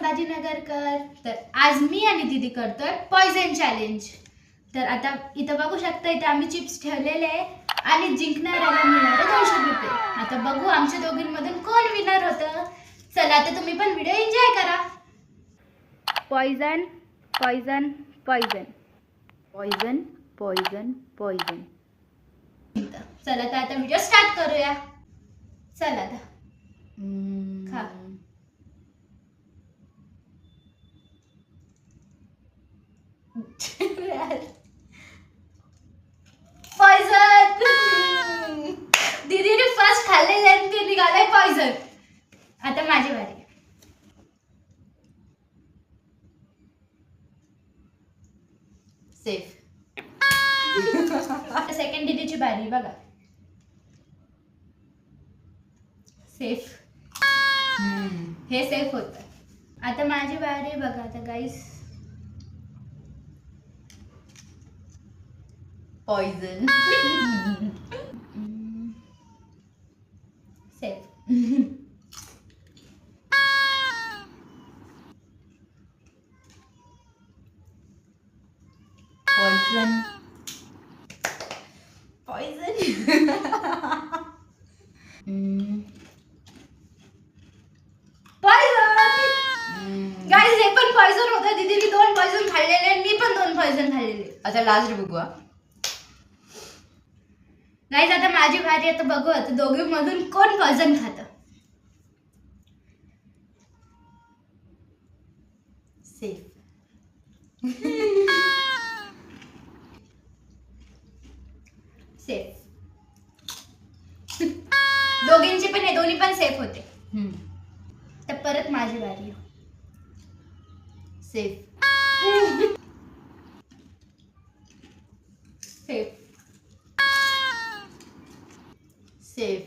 संभाजीनगरकर. तर आज मी आणि दीदी करतोय पॉइझन चॅलेंज. तर आता इथं बघू शकता, इथे आम्ही चिप्स ठेवलेले आहे आणि जिंकणाऱ्याला मिळणार आहे 200 रुपये. आता बघू आमच्या दोघींमधून कोण विनर होतं. चला आता तुम्ही पण व्हिडिओ एन्जॉय करा. Poison poison poison poison poison poison. चला तर आता व्हिडिओ स्टार्ट करूया. चला आता खा. पॉइझन. दीदीने फर्स्ट खाल्लेले आणि ते निघाले पॉइझन. आता माझी बारी. सेफ. सेकंड दीदीची बारी बघा. सेफ. हे सेफ होतं. आता माझी बारी बघा. आता guys poison. Safe. Poison poison. Guys हे पण पॉइझन होतं. दीदीने 2 पॉइझन खाल्लेले आणि मी पण 2 पॉइझन खाल्लेले. आता लास्ट बघू. गाइस आता माझी बारी. आता बघू आता दोघींमधून कोण पॉइझन खातं. सेफ. सेफ. दोघींचे पण हे दोन्ही पण सेफ होते. तर परत माझी बारी. सेफ. सेफ. सेफ.